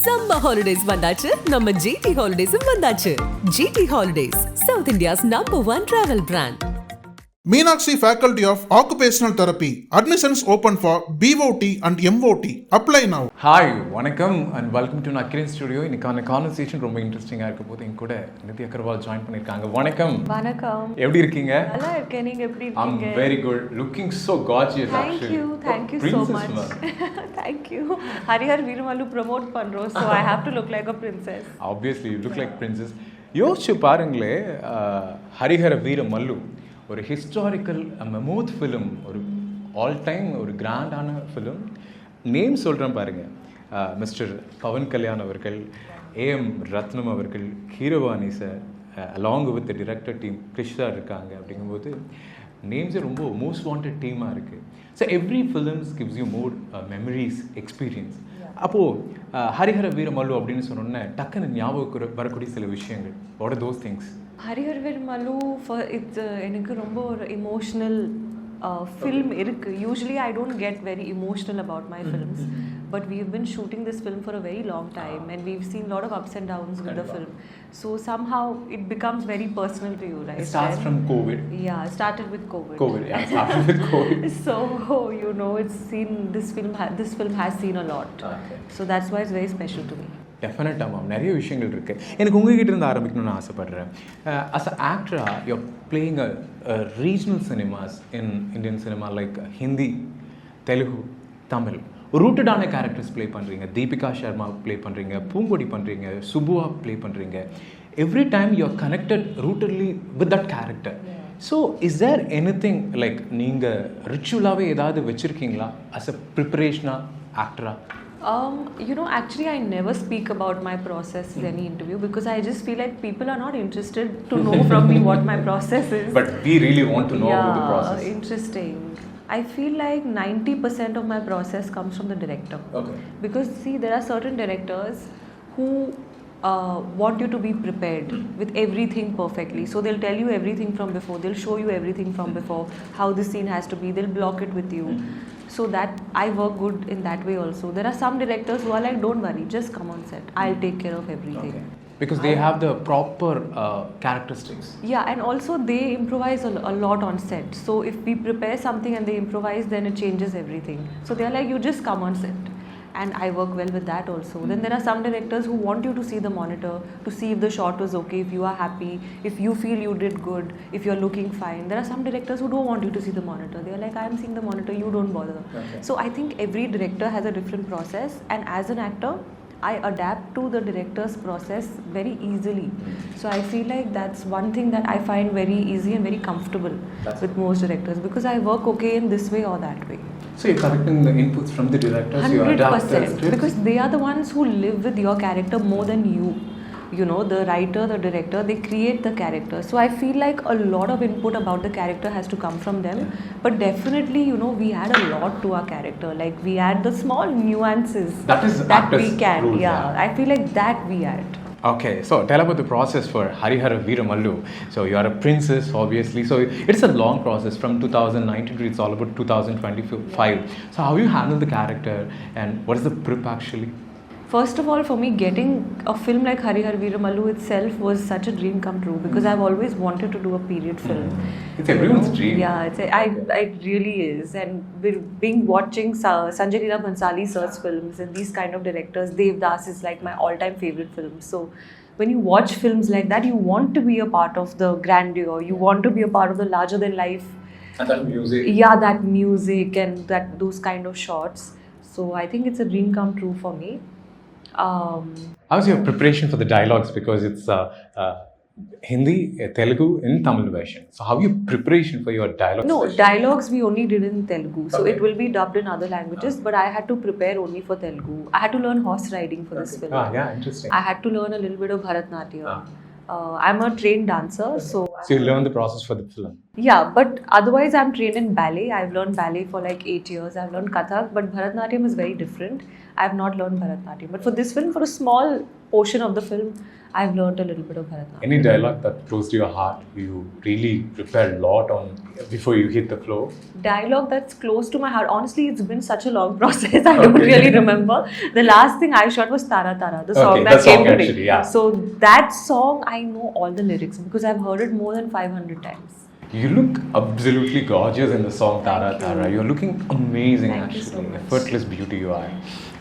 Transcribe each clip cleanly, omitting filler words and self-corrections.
Summer holidays vandachu, நம்ம GT Holidays vandachu. GT Holidays, South India's #1 travel brand. Meenakshi Faculty of Occupational Therapy. Admissions open for BOT and MOT. Apply now. Hi, வணக்கம் and welcome to Nakkheeran studio. இன்னைக்கான conversation ரொம்ப இன்ட்ரெஸ்டிங்காக இருக்க போது என் கூட நிதி Agarwal join பண்ணியிருக்காங்க. வணக்கம். வணக்கம். எப்படி இருக்கீங்க? நல்லா இருக்கேன். நீங்க எப்படி இருக்கீங்க? I'm very good. Looking so gorgeous actually. Thank you so much. Thank you. Harihar Veeramallu promote பண்றோம். So I have to look like a princess. Obviously you look like princess. யோசிச்சு பாருங்களே, ஹரிஹர வீரமல்லு ஒரு ஹிஸ்டாரிக்கல் மெமோத் ஃபிலிம், ஒரு all time ஒரு கிராண்டான film. Name சொல்கிறேன் பாருங்கள், mister Pawan Kalyan அவர்கள், ஏஎம் ரத்னம் அவர்கள், ஹீரோவானி sir, along with director team Krishna இருக்காங்க. அப்படிங்கும்போது நேம்ஸே ரொம்ப மோஸ்ட் வாண்டட் டீமாக இருக்குது. So every films gives you more memories, experience. அப்போது ஹரிஹர வீரமல்லு அப்படின்னு சொன்னோன்னே டக்குன்னு ஞாபகம் வரக்கூடிய சில விஷயங்கள், what are those things? Harihar Veeramallu எனக்கு ரொம்ப ஒரு இமோஷ்னல் film இருக்கு. Usually I don't get very emotional about my films, but we've been shooting this film for a very long time and we've seen a lot of ups and downs with the film. So somehow it becomes very personal to you, right? It starts from COVID. Yeah, it started with COVID. Yeah, it started with COVID. So you know, it's seen this film has seen a lot. Okay. So that's why it's very special to me. டெஃபினட்டாக ma'am, நிறைய விஷயங்கள் இருக்குது. எனக்கு உங்ககிட்ட இருந்து ஆரம்பிக்கணும்னு ஆசைப்பட்றேன். As a ஆக்டராக you are playing a regional cinemas in Indian cinema like Hindi, Telugu, Tamil. ரூட்டடான கேரக்டர்ஸ் ப்ளே பண்ணுறீங்க. தீபிகா சர்மா ப்ளே பண்ணுறீங்க, பூங்கொடி பண்ணுறீங்க, சுபுவா ப்ளே பண்ணுறீங்க. Every time you are connected rootedly with that character. So is there anything like நீங்கள் ரிச்சுவலாகவே ஏதாவது வச்சுருக்கீங்களா அஸ் அ ப்ரிப்பரேஷனாக ஆக்டராக? You know, actually I never speak about my process in any interview because I just feel like people are not interested to know from me what my process is. But we really want to know about the process. Interesting. I feel like 90% of my process comes from the director. Okay. Because see, there are certain directors who want you to be prepared with everything perfectly. So they'll tell you everything from before. They'll show you everything from before, how the scene has to be. They'll block it with you. So that I work good in that way also. There are some directors who are like, don't worry, just come on set. I'll take care of everything. Okay. Because they have the proper characteristics. Yeah, and also they improvise a lot on set. So if we prepare something and they improvise, then it changes everything. So they're like, you just come on set. And I work well with that also. Then there are some directors who want you to see the monitor, to see if the shot was okay, if you are happy, if you feel you did good, if you're looking fine. There are some directors who don't want you to see the monitor. They're like, I'm seeing the monitor, you don't bother. Okay. So I think every director has a different process. And as an actor, I adapt to the director's process very easily. So I feel like that's one thing that I find very easy and very comfortable with most directors, because I work okay in this way or that way. So you're collecting the inputs from the directors, 100%, you adapt the scripts? because they are the ones who live with your character more than you. You know, the writer, the director, they create the character. So I feel like a lot of input about the character has to come from them. Yeah. But definitely, you know, we add a lot to our character. Like we add the small nuances that we can. Rule, yeah, I feel like that we add. Okay, so tell about the process for Harihara Veeramallu. So you are a princess, obviously. So it's a long process from 2019 to it's all about 2025. So how you handle the character and what is the prep actually? First of all, for me, getting a film like Harihar Veeramallu itself was such a dream come true, because I've always wanted to do a period film. It's everyone's dream. Yeah, it really is. And being watching Sanjay Leela Bhansali sir's films and these kind of directors, Devdas is like my all-time favorite film. So when you watch films like that, you want to be a part of the grandeur. You want to be a part of the larger than life. And that music. Yeah, that music and those kind of shots. So I think it's a dream come true for me. How's your preparation for the dialogues? Because it's Hindi, Telugu and Tamil version. So how your preparation for your dialogues? No, version? dialogues we only did in Telugu. So Okay. it will be dubbed in other languages, but I had to prepare only for Telugu. I had to learn horse riding for this film. Yeah, interesting. I had to learn a little bit of Bharatnatyam. I'm a trained dancer, so you learn the process for the film. Yeah, but otherwise I'm trained in ballet. I've learned ballet for like 8 years. I've learned Kathak, but Bharatnatyam is very different. I've not learned Bharatnatyam. But for this film, for a small portion of the film, I've learned a little bit of Bharatnatyam. Any dialogue that close to your heart, you really prepare a lot on before you hit the floor? Dialogue that's close to my heart. Honestly, it's been such a long process. I don't really remember. The last thing I shot was Tara Tara, the song that came today. Actually, yeah. So that song, I know all the lyrics because I've heard it more than 500 times. You look absolutely gorgeous in the song Tara Tara. You're looking amazing. Thank you actually. so much. Effortless beauty you are.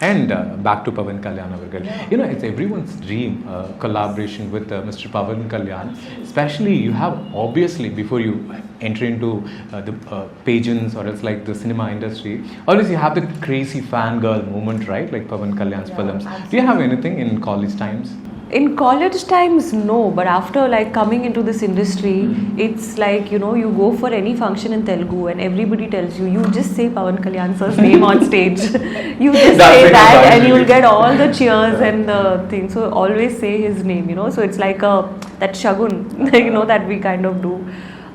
And back to Pawan Kalyan Agarwal. You know, it's everyone's dream collaboration with Mr. Pawan Kalyan. Especially you have obviously before you enter into the pageants or it's like the cinema industry. Always you have the crazy fangirl moment, right? Like Pawan Kalyan's films. Do you have anything in college times? In college times, no, but after like coming into this industry, it's like, you know, you go for any function in Telugu and everybody tells you, you just say Pawan Kalyan sir's name on stage. You just say that and you'll get all the cheers and the thing. So always say his name, you know. So it's like that shagun, you know, that we kind of do.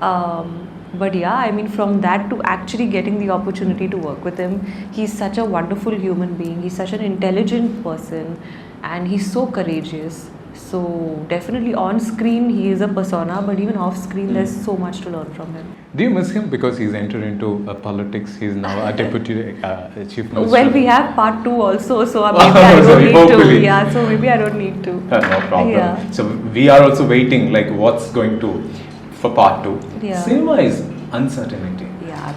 But yeah, I mean, from that to actually getting the opportunity to work with him, he's such a wonderful human being. He's such an intelligent person. And he's so courageous. So definitely on screen he is a persona, but even off screen there's so much to learn from him. Do you miss him because he's entered into politics? He's now a deputy chief minister. Well, we have part 2 also, so maybe I don't need to. Yeah, so maybe I don't need to. No problem. Yeah. So we are also waiting, like what's going to for part 2. Yeah. Cinema is uncertainty. Yeah.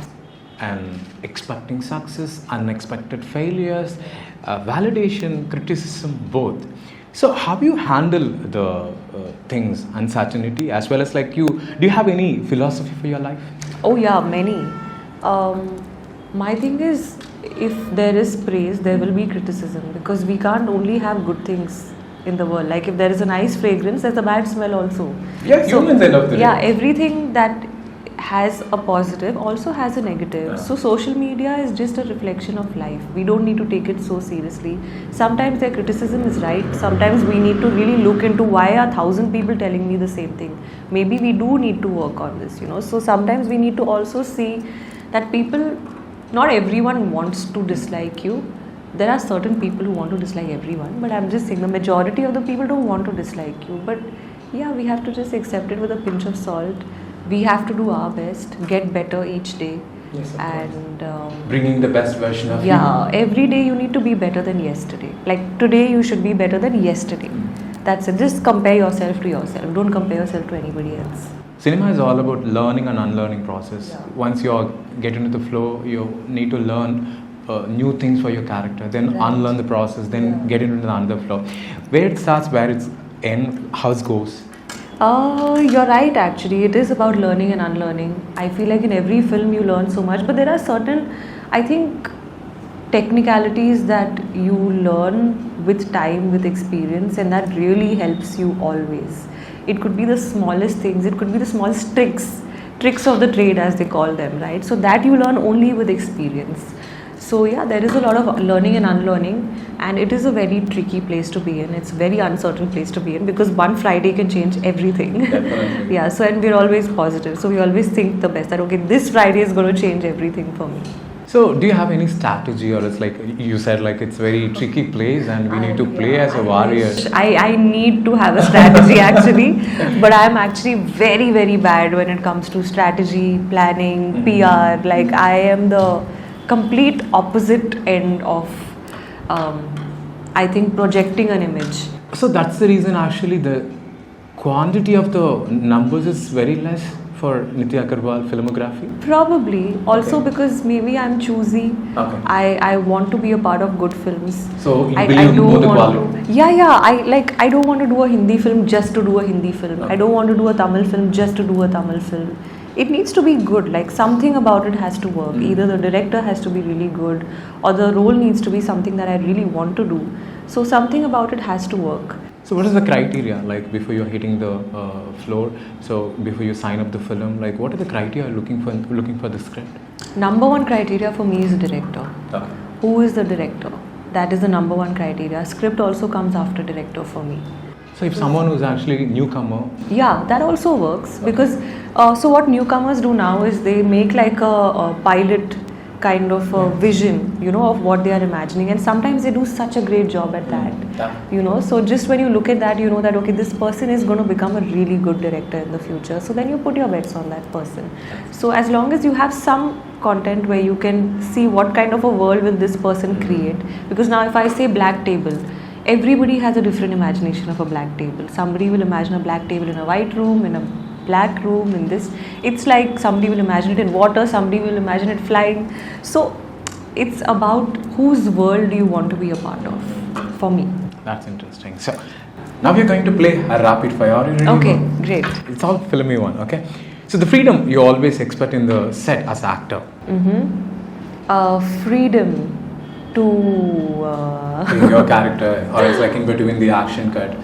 And expecting success, unexpected failures, validation, criticism, both. So how you handle the things, uncertainty, as well as like do you have any philosophy for your life? Oh yeah, many. My thing is, if there is praise, there will be criticism because we can't only have good things in the world. Like if there is a nice fragrance, there's a bad smell also. Yeah, humans end of the day. Yeah, everything that has a positive also has a negative. Yeah. So social media is just a reflection of life. We don't need to take it so seriously. Sometimes their criticism is right. Sometimes we need to really look into why are 1,000 people telling me the same thing. Maybe we do need to work on this, you know. So sometimes we need to also see that people, not everyone wants to dislike you. There are certain people who want to dislike everyone, but I'm just saying the majority of the people don't want to dislike you. But yeah, we have to just accept it with a pinch of salt. We have to do our best, get better each day. Yes, of and bringing the best version of you. yeah, every day you need to be better than yesterday. Like today you should be better than yesterday. That's it. Just compare yourself to yourself. Don't compare yourself to anybody else. Cinema is all about learning and unlearning process. Yeah. Once you get into the flow, you need to learn new things for your character, then Right. unlearn the process, then get into the another flow. Where it starts, where it's ends, how it goes. You're right actually. It is about learning and unlearning. I feel like in every film you learn so much, but there are certain, I think, technicalities that you learn with time, with experience, and that really helps you always. It could be the smallest things, it could be the smallest tricks of the trade as they call them, right? So that you learn only with experience. So yeah, there is a lot of learning and unlearning, and it is a very tricky place to be in. It's a very uncertain place to be in because one Friday can change everything. Definitely. Yeah, so and we're always positive. So we always think the best that okay, this Friday is going to change everything for me. So do you have any strategy, or it's like you said, like it's very tricky place and we need to play as a warrior? I need to have a strategy actually, but I'm actually very, very bad when it comes to strategy, planning, PR. Like I am the complete opposite end of, I think, projecting an image. So that's the reason actually the quantity of the numbers is very less for Nidhi Agarwal filmography? Probably. Also because maybe I'm choosy. Okay. I want to be a part of good films. So you I believe do more the want quality? to. Yeah. I don't want to do a Hindi film just to do a Hindi film. Okay. I don't want to do a Tamil film just to do a Tamil film. It needs to be good. Like something about it has to work. Either the director has to be really good, or the role needs to be something that I really want to do. So something about it has to work. So what is the criteria, like before you're hitting the floor, so before you sign up the film, like what are the criteria you're looking for the script? Number one criteria for me is director. Okay. Who is the director? That is the number one criteria. Script also comes after director for me. So if someone who's actually newcomer, Yeah, that also works because so what newcomers do now is they make like a pilot kind of a vision, of what they are imagining, and sometimes they do such a great job at that. So just when you look at that, you know that okay, this person is going to become a really good director in the future. So then you put your bets on that person. So as long as you have some content where you can see what kind of a world will this person create, because now if I say black table, everybody has a different imagination of a black table. Somebody will imagine a black table in a white room, in a black room, in this. It's like somebody will imagine it in water, somebody will imagine it flying. So it's about whose world do you want to be a part of, for me. that's interesting. So now we're going to play a rapid fire. Are you ready? Okay, great. It's all filmy one, okay? So the freedom you always expect in the set as actor. Freedom to In your character, or it's like in between the action cut.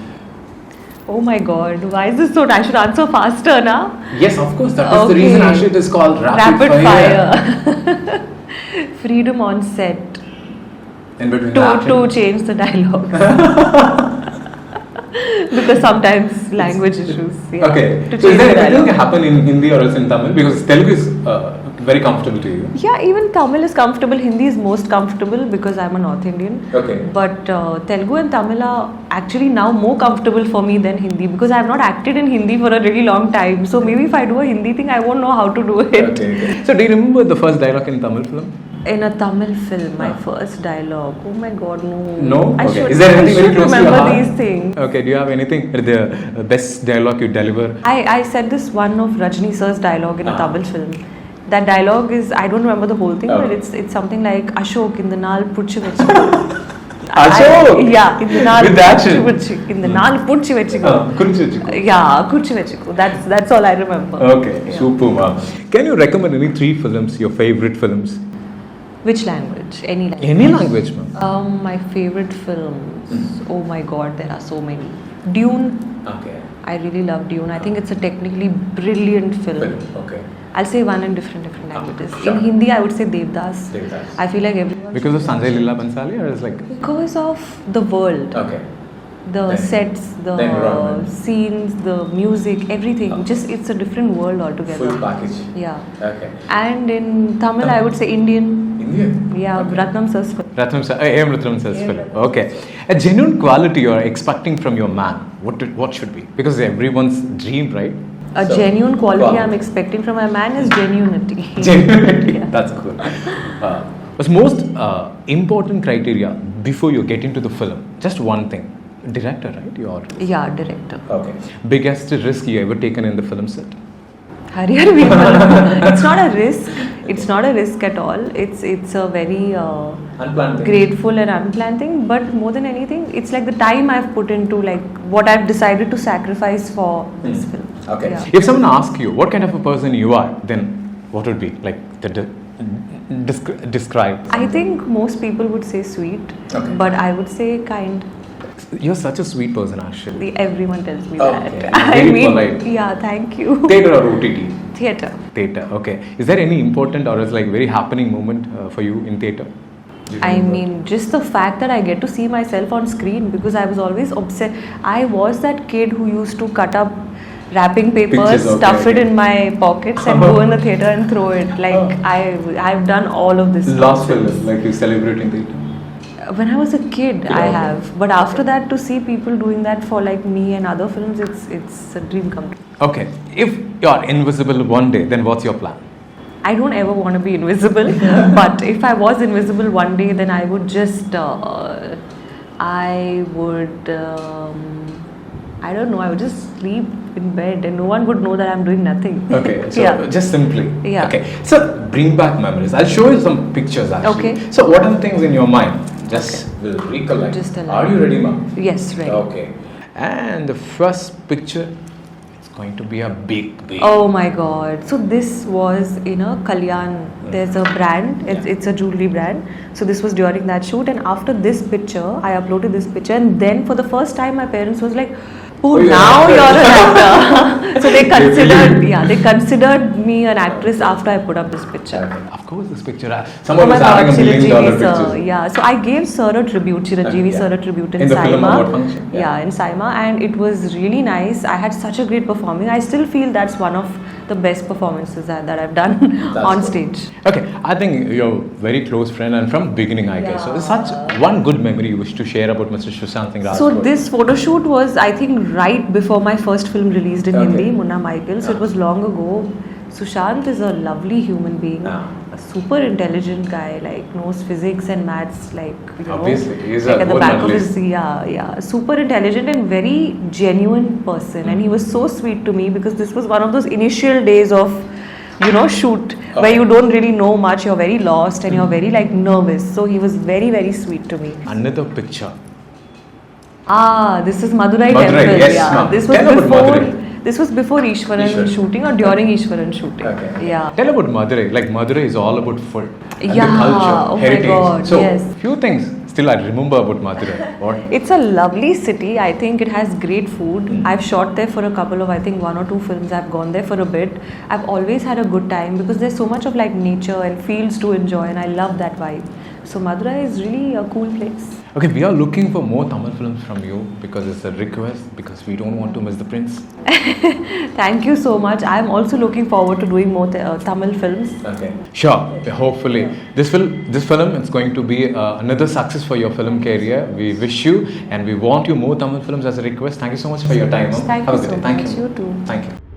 oh my god, why is this so? I should answer faster now. Yes, of course. That is the Okay. reason actually it is called rapid fire. Freedom on set In between the action. to change the dialogue. Because sometimes language issues. Yeah, Okay. to So is change there the anything dialogue. happen in Hindi or else in Tamil? Because Telugu is very comfortable to you. Yeah, even Tamil is comfortable. Hindi is most comfortable because I'm a North Indian. Okay. But Telugu and Tamil are actually now more comfortable for me than Hindi because I have not acted in Hindi for a really long time. So maybe if I do a Hindi thing, I won't know how to do it. Okay. So do you remember the first dialogue in Tamil film? In a Tamil film, my first dialogue. Oh my god, no. No? I Okay. should, Is there anything I very should close to your remember heart? these things. Okay. Do you have anything, the best dialogue you deliver? I said this one of Rajni sir's dialogue in a Tamil film. That dialogue is, I don't remember the whole thing, but it's something like Ashok in the naal puchi vechi. Ashok? Yeah, in the naal With the action? puchi vechi. In the naal puchi vechi. Kurichu. Yeah, kuchi vechi. That's all I remember. Okay. Yeah. Super. Can you recommend any 3 films, your favorite films? Which language? Any language? Any language, ma'am. My favorite films. Oh my god, there are so many. Dune. Okay. I really love Dune. I think it's a technically brilliant film. Okay. I'll say one in different languages. Sure. In Hindi, I would say Devdas. Devdas. I feel like everyone. Because of Sanjay Leela Bhansali, or is like Because of the world, okay. the Then- sets, the the environment. scenes, the music, everything. Just it's a different world altogether. Full package. Yeah. Okay. And in Tamil, I would say Indian. Indian. Yeah, Okay. Ratnam Sir's film. Ratnam sir, AM Ratnam sir's film. Okay. A genuine quality you are expecting from your man. What should be? Because everyone's dream, right? A So, genuine quality quality. I'm expecting from a man is genuinity. Genuinity. Yeah. That's cool. What's most important criteria before you get into the film? Just one thing. Director, right? Your Yeah, director. okay. Biggest risk you ever taken in the film set? Harihar Veermallu. It's not a risk. It's not a risk at all. It's a very Unplanned thing. grateful and unplanned thing. But more than anything, it's like the time I've put into like what I've decided to sacrifice for this film. Okay. Yeah. If someone asks you what kind of a person you are, then what would be like the describe? I think most people would say sweet, Okay. but I would say kind. You're such a sweet person, actually. Everyone tells me Okay. that. Very I mean, polite. yeah, thank you. Theatre or OTT? Theatre. Theatre. Okay. Is there any important or is like very happening moment for you in theatre? Do you I remember? mean, just the fact that I get to see myself on screen because I was always obsessed. I was that kid who used to cut up wrapping papers, Pictures, okay, stuff it okay. in my pockets, and go in the theatre and throw it. Like I've done all of this. Last nonsense. film, like you celebrating theatre. When I was a kid, I okay. have. But after that, to see people doing that for like me and other films, it's a dream come true. Okay. If you're invisible one day, then what's your plan? I don't ever want to be invisible, but if I was invisible one day, then I would just, I would, I don't know, I would just sleep in bed and no one would know that I'm doing nothing. Okay, so Yeah. just simply. Yeah. Okay, so bring back memories. I'll show you some pictures actually. Okay. So what are the things in your mind? Just will recollect. Just allow. Are you ready, ma'am? Yes, right. Okay. And the first picture, it's going to be a big. Oh my god. So this was in a Kalyan. There's a brand, it's a jewelry brand. So this was during that shoot, and after this picture, I uploaded this picture, and then for the first time my parents was like, Oh, you're now an you're actor. an actor. So they considered me an actress after I put up this picture. Of course, this picture. Someone Oh my was having God, $1 million Chiranjeevi pictures. sir. Yeah, so I gave sir a tribute, Chiranjeevi Yeah. sir a tribute in In the film Saima. award function, yeah. Yeah, in Saima, and it was really nice. I had such a great performance. I still feel that's one of the best performances that I've done on good. stage. Okay, I think you're a very close friend and from beginning, I guess. So, such one good memory you wish to share about Mr. Sushant Singh So Rajput. this photo shoot was, I think, right before my first film released in Okay. Hindi, Munna Michael. So it was long ago. Sushant is a lovely human being, Ah. a super intelligent guy, like knows physics and maths, like you know, Obviously, he's like a at the gold back of medalist. his super intelligent and very genuine person. And he was so sweet to me because this was one of those initial days of shoot where you don't really know much, you're very lost and you're very like nervous. So he was very, very sweet to me. Another picture. This is Madurai Madurai, temple. yes, Yeah, ma'am. this was Tell about before. Madurai. This was before Ishwaran Ishwaran. shooting or during Ishwaran shooting. Okay. Yeah. Tell about Madurai. Like Madurai is all about food, and Yeah, the culture, oh my heritage. God, So yes. few things still I remember about Madurai. What? It's a lovely city. I think it has great food. I've shot there for a couple of, I think, 1 or 2 films. I've gone there for a bit. I've always had a good time because there's so much of like nature and fields to enjoy, and I love that vibe. So Madurai is really a cool place. Okay, we are looking for more Tamil films from you because it's a request, because we don't want to miss the prince. Thank you so much. I'm also looking forward to doing more Tamil films. Okay. Sure. Hopefully, this film is going to be another success for your film career. We wish you and we want you more Tamil films as a request. Thank you so much for your time. Thank Have you a good so day. Thank much. you. You too. Thank you.